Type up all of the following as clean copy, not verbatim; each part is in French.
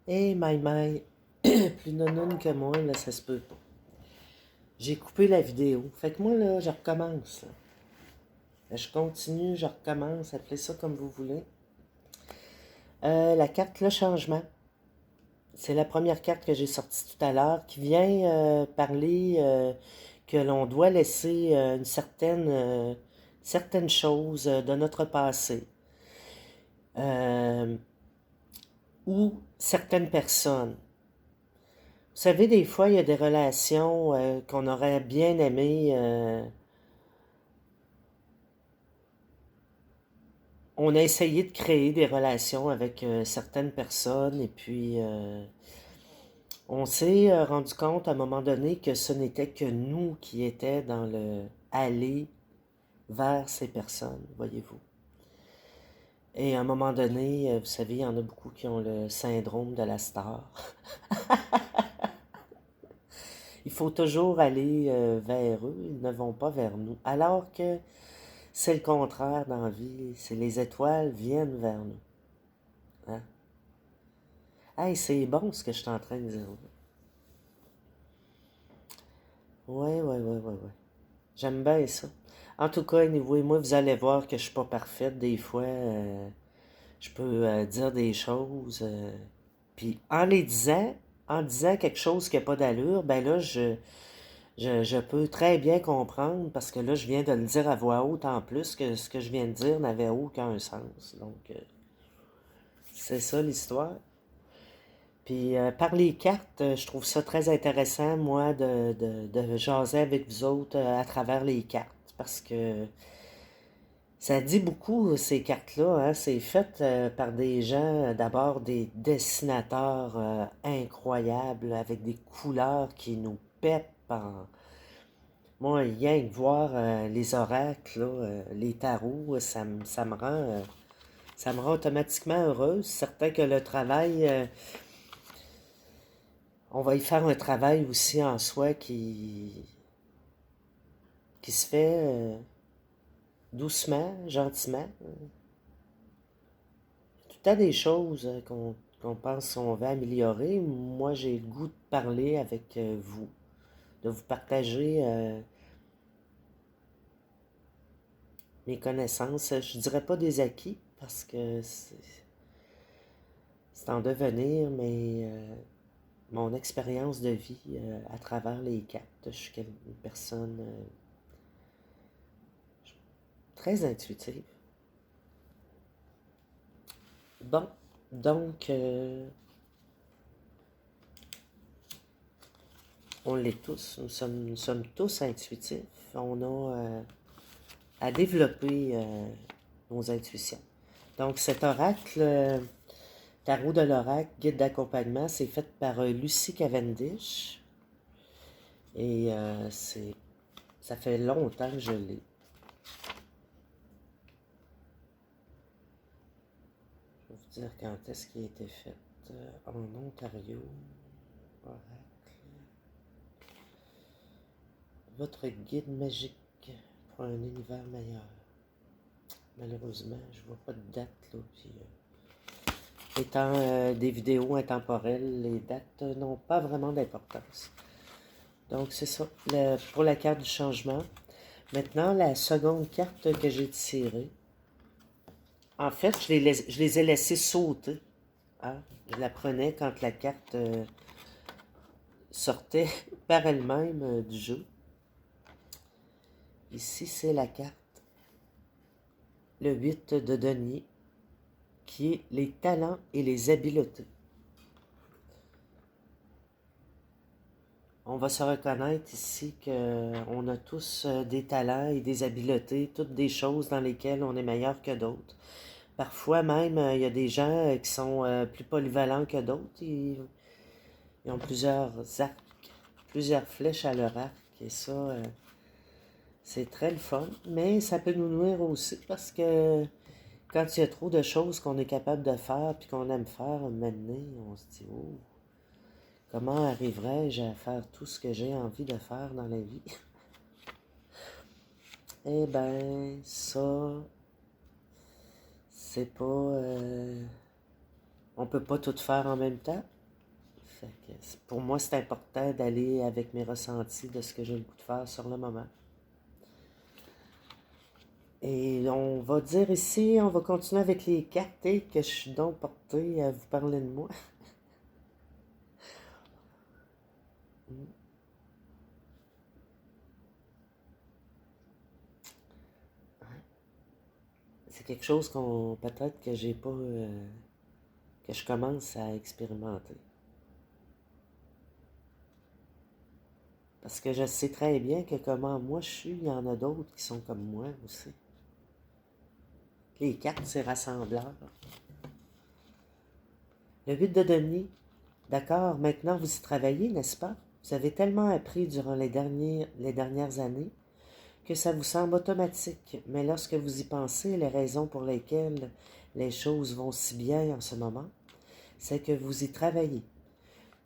Hey, Maï, plus nounoune que moi, là, ça se peut pas. J'ai coupé la vidéo. Fait que moi, là, je recommence. Là. Je continue, je recommence, appelez ça comme vous voulez. La carte Le Changement. C'est la première carte que j'ai sortie tout à l'heure qui vient parler que l'on doit laisser certaines choses de notre passé. Euh, ou certaines personnes. Vous savez, des fois, il y a des relations qu'on aurait bien aimé. On a essayé de créer des relations avec certaines personnes et puis on s'est rendu compte à un moment donné que ce n'était que nous qui étions dans le aller vers ces personnes, voyez-vous. Et à un moment donné, vous savez, il y en a beaucoup qui ont le syndrome de la star. Il faut toujours aller vers eux, ils ne vont pas vers nous. Alors que c'est le contraire dans la vie, c'est les étoiles viennent vers nous. Hein? Hey, c'est bon ce que je suis en train de dire. Ouais, ouais, ouais, ouais, ouais. J'aime bien ça. En tout cas, anyway, moi, vous allez voir que je suis pas parfaite. Des fois, je peux dire des choses. Puis en disant quelque chose qui n'a pas d'allure, ben là, je peux très bien comprendre parce que là, je viens de le dire à voix haute en plus que ce que je viens de dire n'avait aucun sens. Donc, c'est ça l'histoire. Puis par les cartes, je trouve ça très intéressant, moi, de jaser avec vous autres à travers les cartes. Parce que ça dit beaucoup, ces cartes-là. Hein. C'est fait par des gens, d'abord des dessinateurs incroyables, avec des couleurs qui nous pètent en... Moi, rien que voir les oracles, là, les tarots, ça me rend automatiquement heureuse. Certain que le travail... on va y faire un travail aussi en soi qui se fait doucement, gentiment. Tout le temps des choses qu'on pense qu'on va améliorer. Moi, j'ai le goût de parler avec vous, de vous partager mes connaissances. Je dirais pas des acquis, parce que c'est en devenir, mais mon expérience de vie à travers les cartes. Je suis une personne très intuitive. Bon, donc, on l'est tous. Nous sommes tous intuitifs. On a à développer nos intuitions. Donc, cet oracle, tarot de l'oracle, guide d'accompagnement, c'est fait par Lucy Cavendish. Et ça fait longtemps que je l'ai. Je vais vous dire quand est-ce qu'il a été fait. En Ontario. Oracle. Votre guide magique pour un univers meilleur. Malheureusement, je vois pas de date là. Puis, étant des vidéos intemporelles, les dates n'ont pas vraiment d'importance. Donc, c'est ça, pour la carte du changement. Maintenant, la seconde carte que j'ai tirée, en fait, je les ai laissées sauter. Hein? Je la prenais quand la carte sortait par elle-même du jeu. Ici, c'est la carte, le 8 de denier, qui est les talents et les habiletés. On va se reconnaître ici qu'on a tous des talents et des habiletés, toutes des choses dans lesquelles on est meilleur que d'autres. Parfois même, il y a des gens qui sont plus polyvalents que d'autres. Ils ont plusieurs arcs, plusieurs flèches à leur arc. Et ça, c'est très le fun. Mais ça peut nous nuire aussi parce que quand il y a trop de choses qu'on est capable de faire puis qu'on aime faire, maintenant, on se dit, oh, comment arriverais-je à faire tout ce que j'ai envie de faire dans la vie? Eh ben, ça, c'est pas... on peut pas tout faire en même temps. Fait que pour moi, c'est important d'aller avec mes ressentis de ce que j'ai le goût de faire sur le moment. Et on va dire ici, on va continuer avec les cartes et que je suis donc porté à vous parler de moi. C'est quelque chose qu'on peut-être que j'ai pas que je commence à expérimenter. Parce que je sais très bien que comment moi je suis, il y en a d'autres qui sont comme moi aussi. Les cartes, c'est rassembleur. Le but de Denis, d'accord, maintenant vous y travaillez, n'est-ce pas? Vous avez tellement appris durant les dernières années que ça vous semble automatique, mais lorsque vous y pensez, les raisons pour lesquelles les choses vont si bien en ce moment, c'est que vous y travaillez,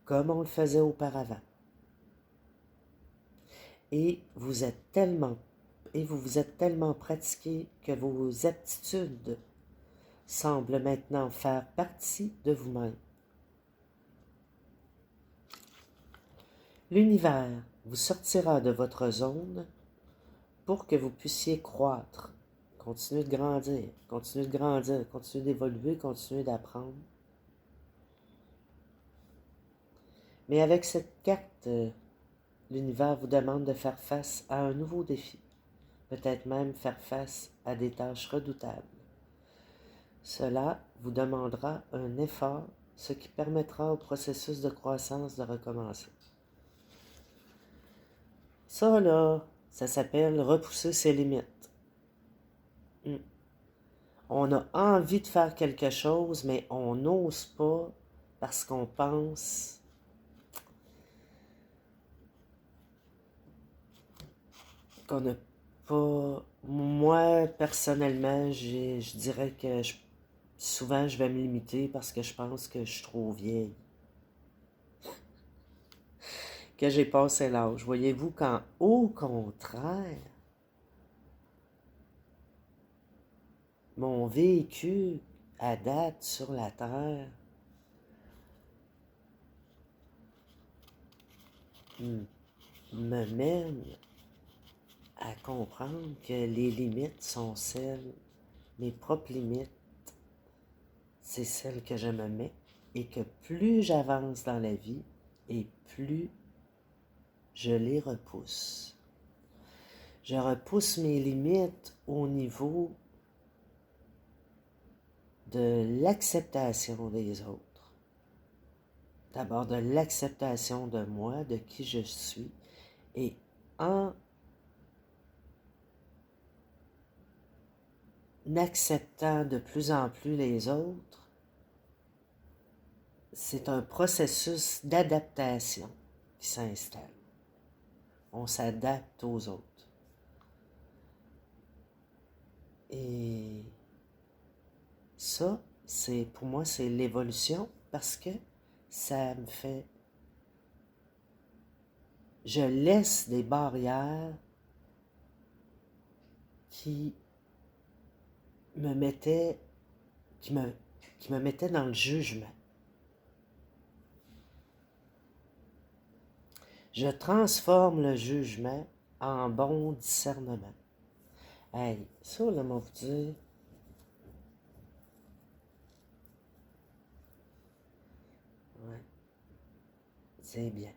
comme on le faisait auparavant. Et vous vous êtes tellement pratiqué que vos aptitudes semblent maintenant faire partie de vous-même. L'univers vous sortira de votre zone pour que vous puissiez croître, continuer de grandir, continuer d'évoluer, continuer d'apprendre. Mais avec cette carte, l'univers vous demande de faire face à un nouveau défi, peut-être même faire face à des tâches redoutables. Cela vous demandera un effort, ce qui permettra au processus de croissance de recommencer. Ça, là, ça s'appelle repousser ses limites. On a envie de faire quelque chose, mais on n'ose pas parce qu'on pense qu'on n'a pas... Moi, personnellement, je dirais que souvent, je vais me limiter parce que je pense que je suis trop vieille. Que j'ai passé l'âge. Voyez-vous, quand au contraire, mon vécu à date sur la Terre me mène à comprendre que les limites sont celles, mes propres limites, c'est celles que je me mets, et que plus j'avance dans la vie, et plus je les repousse. Je repousse mes limites au niveau de l'acceptation des autres. D'abord de l'acceptation de moi, de qui je suis, et en acceptant de plus en plus les autres, c'est un processus d'adaptation qui s'installe. On s'adapte aux autres. Et ça, pour moi, c'est l'évolution parce que ça me fait... Je laisse des barrières qui me mettaient, qui me mettaient dans le jugement. Je transforme le jugement en bon discernement. Hey, ça, là, moi, vous dire... Ouais, c'est bien.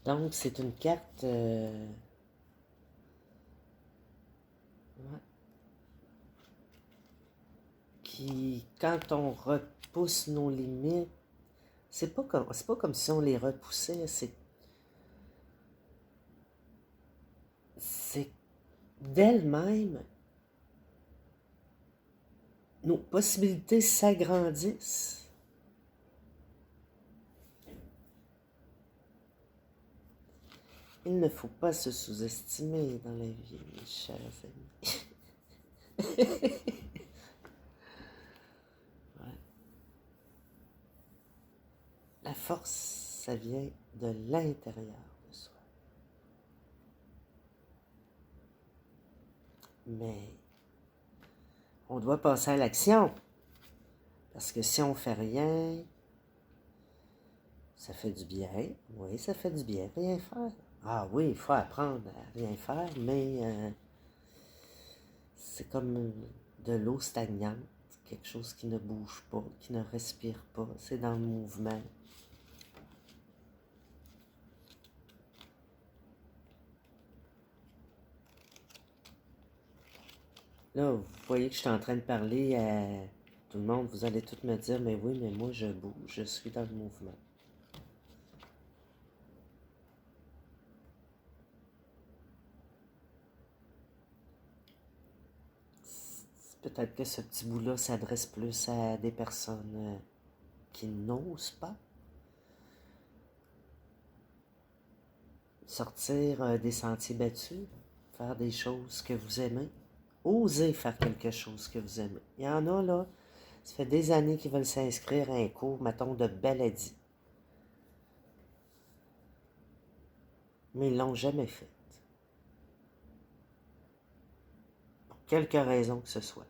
Donc, c'est une carte... ouais. Qui, quand on repousse nos limites, c'est pas comme si on les repoussait, c'est d'elle-même, nos possibilités s'agrandissent. Il ne faut pas se sous-estimer dans la vie, mes chers amis. Ouais. La force, ça vient de l'intérieur de soi. Mais on doit passer à l'action. Parce que si on fait rien, Ça fait du bien. Oui, ça fait du bien. Rien faire. Ah oui, il faut apprendre à rien faire, mais c'est comme de l'eau stagnante. Quelque chose qui ne bouge pas, qui ne respire pas. C'est dans le mouvement. Là, vous voyez que je suis en train de parler à tout le monde. Vous allez tous me dire, mais oui, mais moi, je bouge. Je suis dans le mouvement. Peut-être que ce petit bout-là s'adresse plus à des personnes qui n'osent pas sortir des sentiers battus, faire des choses que vous aimez, oser faire quelque chose que vous aimez. Il y en a là, ça fait des années qu'ils veulent s'inscrire à un cours, mettons, de baladie, mais ils l'ont jamais fait, pour quelque raison que ce soit.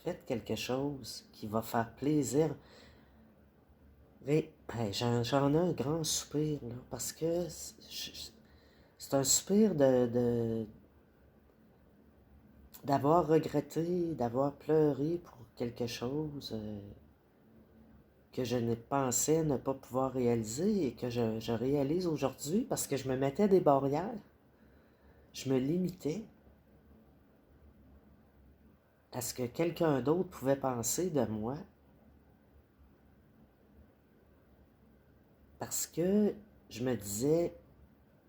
Faites quelque chose qui va faire plaisir. Et hey, j'en ai un grand soupir, là, parce que c'est un soupir d'avoir regretté, d'avoir pleuré pour quelque chose que je n'ai pensé ne pas pouvoir réaliser et que je réalise aujourd'hui parce que je me mettais des barrières. Je me limitais à ce que quelqu'un d'autre pouvait penser de moi parce que je me disais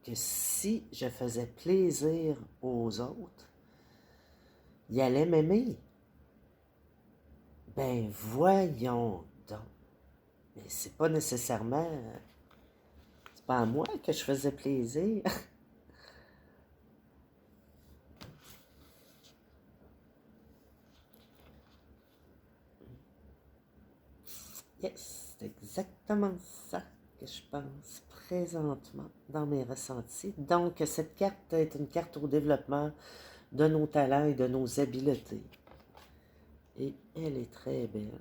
que si je faisais plaisir aux autres, ils allaient m'aimer. Ben voyons donc. Mais c'est pas nécessairement... C'est pas à moi que je faisais plaisir. Yes, c'est exactement ça que je pense présentement dans mes ressentis. Donc, cette carte est une carte au développement de nos talents et de nos habiletés. Et elle est très belle.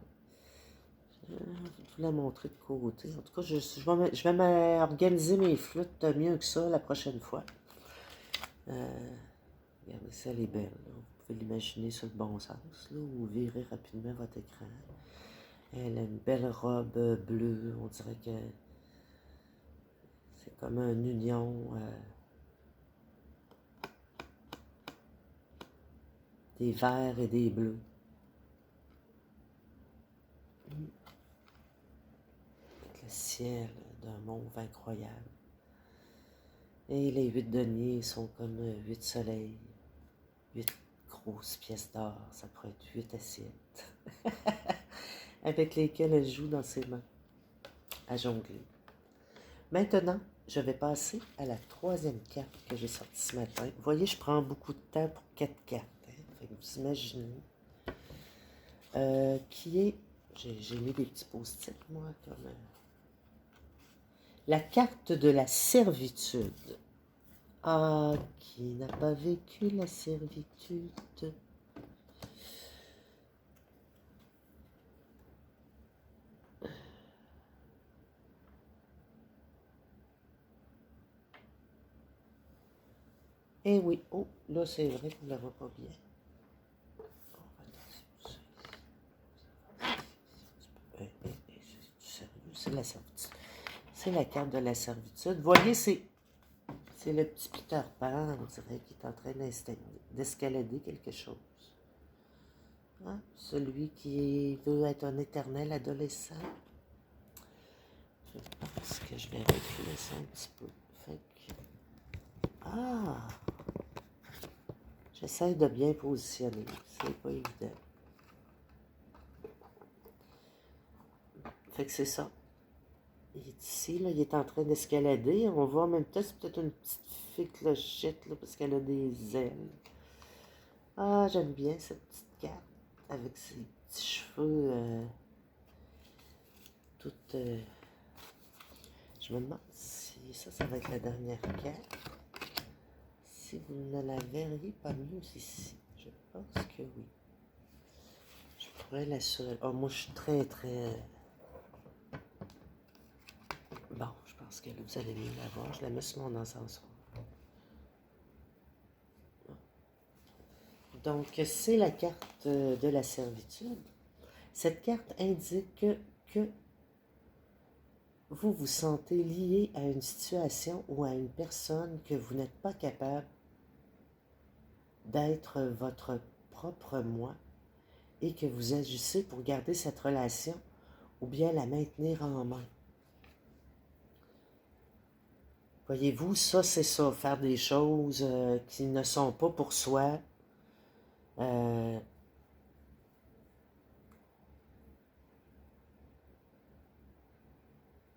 Je vais vous la montrer de côté. En tout cas, je vais m'organiser mes flûtes mieux que ça la prochaine fois. Regardez, ça, elle est belle. Là. Vous pouvez l'imaginer sur le bon sens. Là, ou virer rapidement votre écran. Elle a une belle robe bleue. On dirait que c'est comme une union des verts et des bleus. Avec le ciel d'un mauve incroyable. Et les 8 deniers sont comme 8 soleils. 8 grosses pièces d'or. Ça pourrait être 8 assiettes. Avec lesquelles elle joue dans ses mains. À jongler. Maintenant, je vais passer à la troisième carte que j'ai sortie ce matin. Vous voyez, je prends beaucoup de temps pour 4 cartes. Hein? Fait que vous imaginez. Qui est... J'ai mis des petits post-it, moi, comme... La carte de la servitude. Ah, qui n'a pas vécu la servitude? Eh oui, oh, là c'est vrai qu'on ne la voit pas bien. C'est sérieux, c'est la servitude. C'est la carte de la servitude. Vous voyez, c'est le petit Peter Pan, on dirait, qui est en train d'escalader quelque chose. Hein? Celui qui veut être un éternel adolescent. Je pense que je vais reculer ça un petit peu. Fait que... Ah! J'essaie de bien positionner. C'est pas évident. Fait que c'est ça. Il est ici, là, il est en train d'escalader. On voit en même temps, c'est peut-être une petite fée clochette, là, parce qu'elle a des ailes. Ah, j'aime bien cette petite carte, avec ses petits cheveux tout... Je me demande si ça va être la dernière carte. Si vous ne la verriez pas mieux ici. Je pense que oui. Je pourrais l'assurer? Ah, moi, je suis très, très... Bon, je pense que là, vous allez mieux la voir. Je la mets sur mon ascenseur. Donc, c'est la carte de la servitude. Cette carte indique que vous vous sentez lié à une situation ou à une personne que vous n'êtes pas capable d'être votre propre moi et que vous agissez pour garder cette relation ou bien la maintenir en main. Voyez-vous, ça, c'est ça, faire des choses qui ne sont pas pour soi. Euh,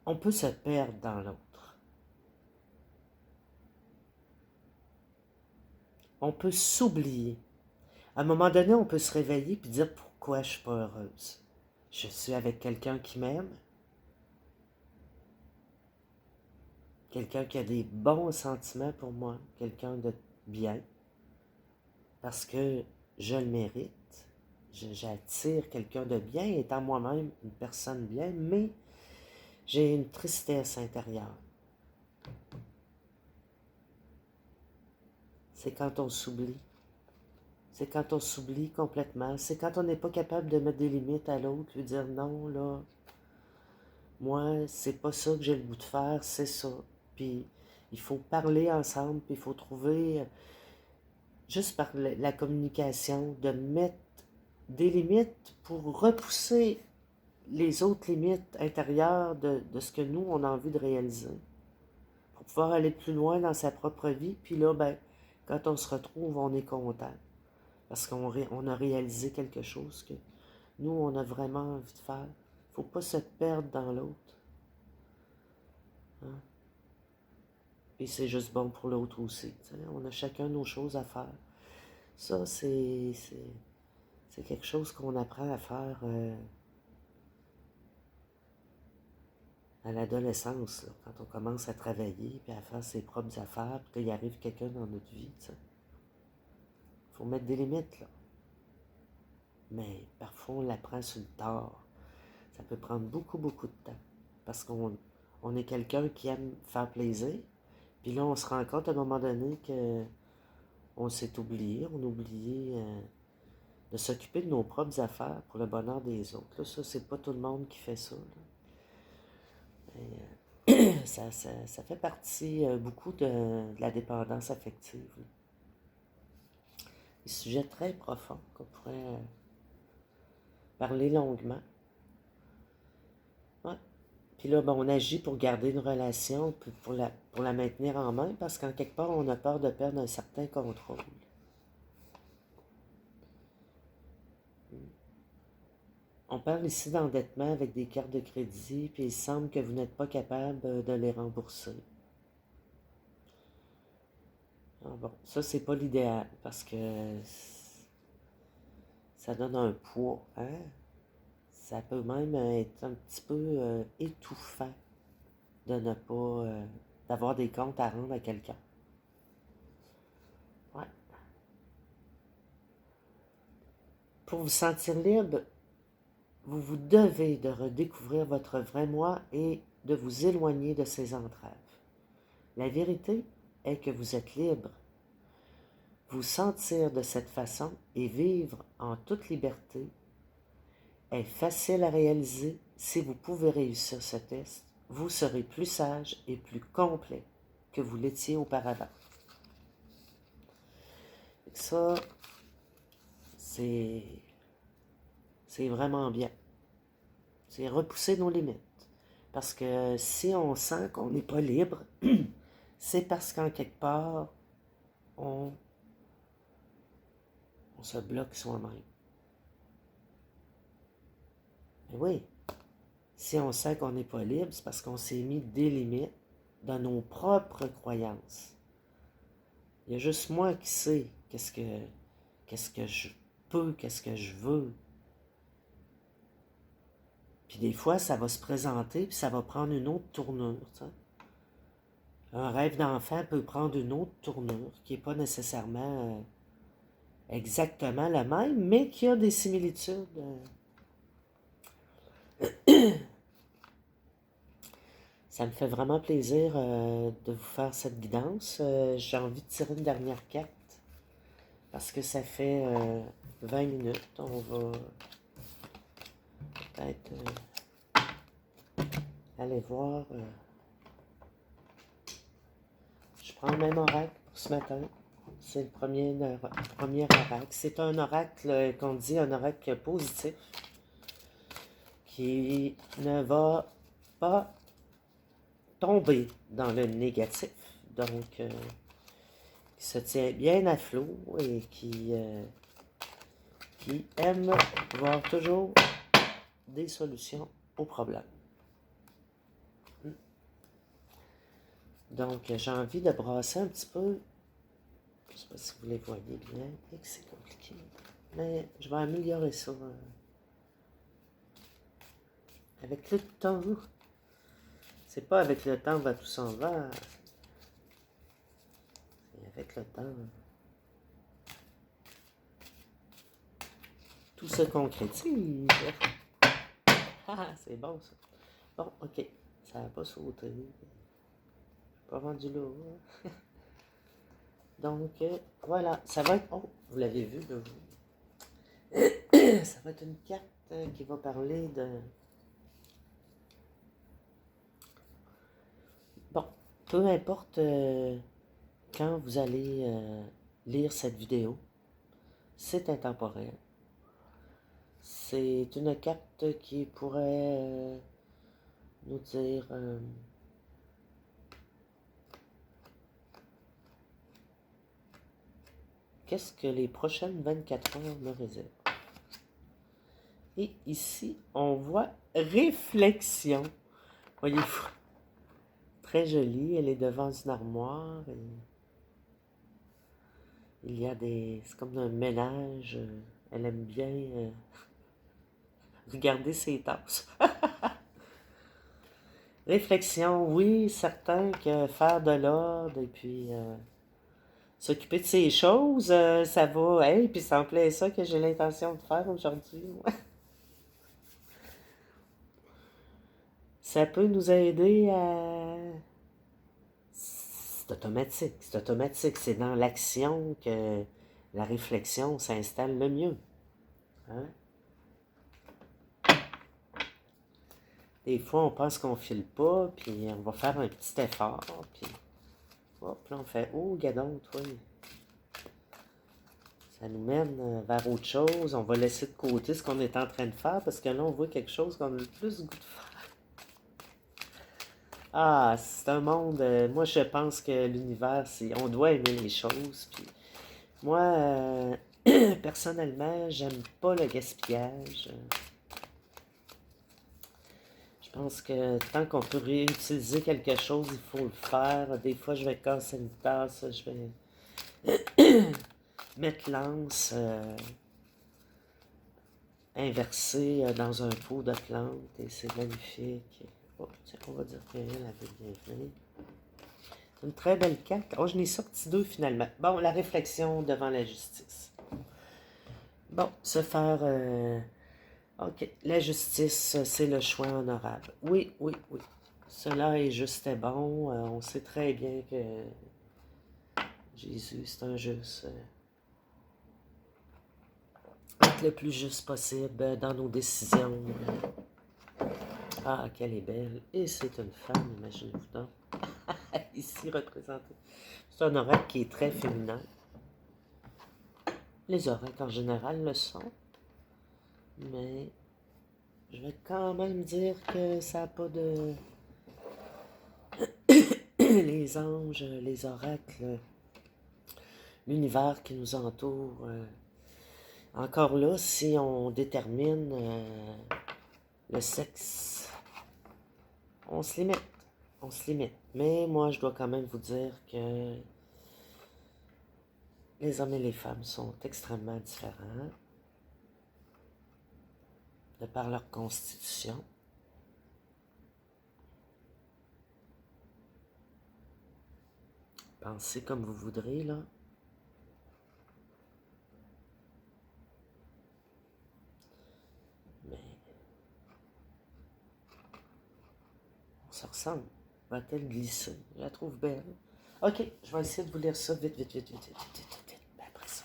on peut se perdre dans l'autre. On peut s'oublier. À un moment donné, on peut se réveiller et dire pourquoi je suis pas heureuse. Je suis avec quelqu'un qui m'aime, quelqu'un qui a des bons sentiments pour moi, quelqu'un de bien, parce que je le mérite. J'attire quelqu'un de bien, étant moi-même une personne bien, mais j'ai une tristesse intérieure. C'est quand on s'oublie. C'est quand on s'oublie complètement. C'est quand on n'est pas capable de mettre des limites à l'autre, lui dire non, là, moi, c'est pas ça que j'ai le goût de faire, c'est ça. Puis il faut parler ensemble, puis il faut trouver, juste par la communication, de mettre des limites pour repousser les autres limites intérieures de ce que nous, on a envie de réaliser. Pour pouvoir aller plus loin dans sa propre vie, puis là, ben, quand on se retrouve, on est content. Parce qu'on a réalisé quelque chose que nous, on a vraiment envie de faire. Il ne faut pas se perdre dans l'autre. Hein? Et c'est juste bon pour l'autre aussi. T'sais. On a chacun nos choses à faire. Ça, c'est quelque chose qu'on apprend à faire à l'adolescence, là, quand on commence à travailler, puis à faire ses propres affaires, puis qu'il arrive quelqu'un dans notre vie. Il faut mettre des limites, là. Mais parfois, on l'apprend sur le tard. Ça peut prendre beaucoup, beaucoup de temps. Parce qu'on est quelqu'un qui aime faire plaisir. Puis là, on se rend compte à un moment donné que on s'est oublié. On a oublié de s'occuper de nos propres affaires pour le bonheur des autres. Là, ça, c'est pas tout le monde qui fait ça. Ça fait partie beaucoup de la dépendance affective. Là. Un sujet très profond qu'on pourrait parler longuement. Ouais. Puis là, ben, on agit pour garder une relation, puis pour la maintenir en main, parce qu'en quelque part, on a peur de perdre un certain contrôle. On parle ici d'endettement avec des cartes de crédit, puis il semble que vous n'êtes pas capable de les rembourser. Ah bon, ça, c'est pas l'idéal, parce que ça donne un poids, hein? Ça peut même être un petit peu étouffant de ne pas... d'avoir des comptes à rendre à quelqu'un. Ouais. Pour vous sentir libre, vous vous devez de redécouvrir votre vrai moi et de vous éloigner de ces entraves. La vérité est que vous êtes libre. Vous sentir de cette façon et vivre en toute liberté est facile à réaliser. Si vous pouvez réussir ce test, vous serez plus sage et plus complet que vous l'étiez auparavant. Ça, c'est vraiment bien. C'est repousser nos limites. Parce que si on sent qu'on n'est pas libre, c'est parce qu'en quelque part, on se bloque soi-même. Mais oui, si on sent qu'on n'est pas libre, c'est parce qu'on s'est mis des limites dans nos propres croyances. Il y a juste moi qui sais qu'est-ce que je peux, qu'est-ce que je veux. Puis des fois, ça va se présenter, puis ça va prendre une autre tournure. T'sais. Un rêve d'enfant peut prendre une autre tournure, qui n'est pas nécessairement exactement la même, mais qui a des similitudes Ça me fait vraiment plaisir de vous faire cette guidance. J'ai envie de tirer une dernière carte parce que ça fait 20 minutes. On va peut-être aller voir. Je prends le même oracle pour ce matin. C'est le premier oracle. C'est un oracle qu'on dit un oracle positif qui ne va pas tomber dans le négatif. Donc, qui se tient bien à flot et qui aime voir toujours des solutions aux problèmes. Donc, j'ai envie de brasser un petit peu. Je ne sais pas si vous les voyez bien, et que c'est compliqué. Mais je vais améliorer ça avec le temps. C'est pas avec le temps va tout s'en va. C'est avec le temps. Tout se concrétise. Ah, c'est bon ça. Bon, ok. Ça n'a pas sauté. Je suis pas rendu là. Donc, voilà. Ça va être... Oh, vous l'avez vu, là, vous. Ça va être une carte qui va parler de... Bon, peu importe quand vous allez lire cette vidéo, c'est intemporel. C'est une carte qui pourrait nous dire qu'est-ce que les prochaines 24 heures me réservent. Et ici, on voit réflexion. Voyez-vous? Très jolie. Elle est devant une armoire. Et il y a des... C'est comme un ménage. Elle aime bien regarder ses tasses. Réflexion, oui, certain que faire de l'ordre et puis s'occuper de ces choses, ça va. Hey, puis ça me plaît ça que j'ai l'intention de faire aujourd'hui. Ça peut nous aider à... C'est automatique, c'est automatique. C'est dans l'action que la réflexion s'installe le mieux. Hein? Des fois, on pense qu'on file pas, puis on va faire un petit effort, puis hop, là, on fait « Oh, gadon, toi! » Ça nous mène vers autre chose. On va laisser de côté ce qu'on est en train de faire, parce que là, on voit quelque chose qu'on a le plus goût de faire. Ah, c'est un monde... moi, je pense que l'univers, on doit aimer les choses, puis moi, personnellement, j'aime pas le gaspillage. Je pense que tant qu'on peut réutiliser quelque chose, il faut le faire. Des fois, je vais casser une tasse, je vais mettre l'anse inversée dans un pot de plantes et c'est magnifique. Oh, tiens, on va dire qu'elle avait bien fait. C'est une très belle carte. Oh, je n'ai sorti deux finalement. Bon, la réflexion devant la justice. Bon, se faire... ok, la justice, c'est le choix honorable. Oui, oui, oui. Cela est juste et bon. On sait très bien que Jésus, c'est un juste. Être le plus juste possible dans nos décisions. Ah, qu'elle est belle. Et c'est une femme, imaginez-vous donc. Ici représentée. C'est un oracle qui est très féminin. Les oracles en général le sont. Mais je vais quand même dire que ça n'a pas de... les anges, les oracles, l'univers qui nous entoure. Encore là, si on détermine le sexe, on se limite. On se limite. Mais moi, je dois quand même vous dire que les hommes et les femmes sont extrêmement différents de par leur constitution. Pensez comme vous voudrez, là. Mais ça ressemble? Va-t-elle glisser? Je la trouve belle. OK, je vais essayer de vous lire ça vite, vite, vite, vite, vite, vite, vite, vite. Ben après ça,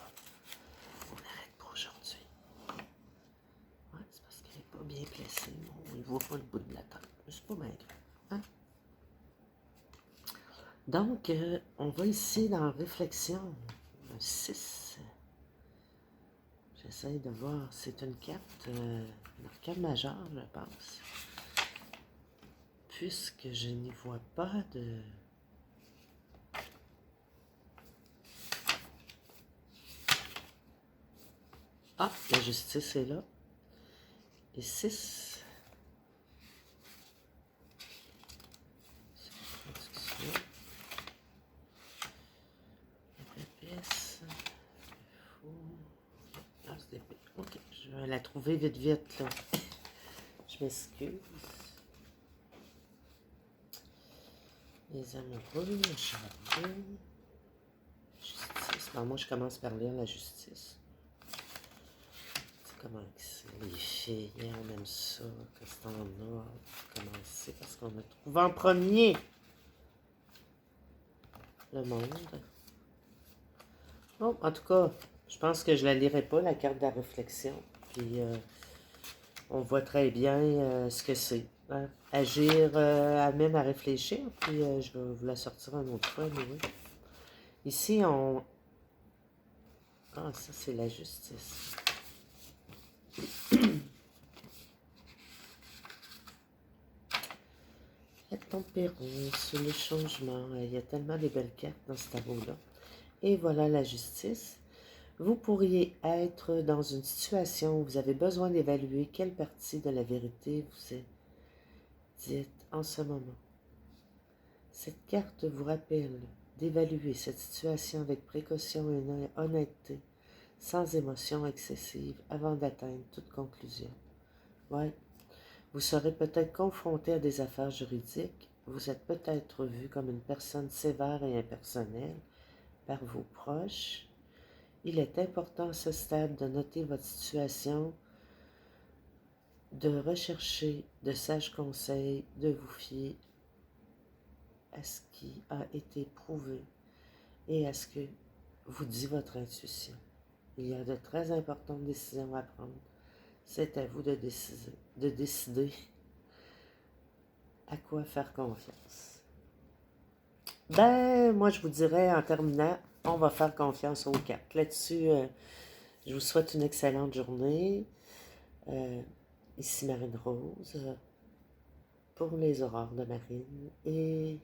on arrête pour aujourd'hui. Ouais, c'est parce qu'elle n'est pas bien placée. Bon, il ne voit pas le bout de la tête. Mais c'est pas bien grave. Hein? Donc, on va ici dans Réflexion. Un 6. J'essaie de voir. C'est une carte, une arcane majeure, je pense. Puisque je n'y vois pas de... Ah, la justice est là. Et 6. Ok, je vais la trouver vite, vite, là. Je m'excuse. Les amoureux, le charbon. Justice. Bon, moi, je commence par lire la justice. C'est comment c'est? Les filles, on aime ça. Que c'est en ordre. Commencer parce qu'on a trouvé en premier le monde. Bon, en tout cas, je pense que je la lirai pas, la carte de la réflexion. Puis, on voit très bien ce que c'est. Hein? Agir amène à réfléchir, puis je vais vous la sortir une autre fois. Mais oui. Ici, on... Ah, ça, c'est la justice. La tempérance, le changement. Il y a tellement de belles cartes dans ce tableau-là. Et voilà la justice. Vous pourriez être dans une situation où vous avez besoin d'évaluer quelle partie de la vérité vous est dite en ce moment. Cette carte vous rappelle d'évaluer cette situation avec précaution et honnêteté, sans émotion excessive, avant d'atteindre toute conclusion. Ouais. Vous serez peut-être confronté à des affaires juridiques. Vous êtes peut-être vu comme une personne sévère et impersonnelle par vos proches. Il est important à ce stade de noter votre situation, de rechercher de sages conseils, de vous fier à ce qui a été prouvé et à ce que vous dit votre intuition. Il y a de très importantes décisions à prendre. C'est à vous de décider à quoi faire confiance. Ben, moi je vous dirais en terminant, on va faire confiance aux cartes. Là-dessus, je vous souhaite une excellente journée. Ici Marine Rose pour les aurores de Marine. Et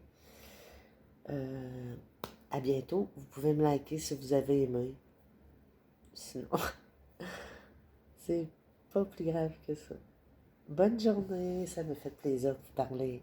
à bientôt. Vous pouvez me liker si vous avez aimé. Sinon, c'est pas plus grave que ça. Bonne journée, ça me fait plaisir de vous parler.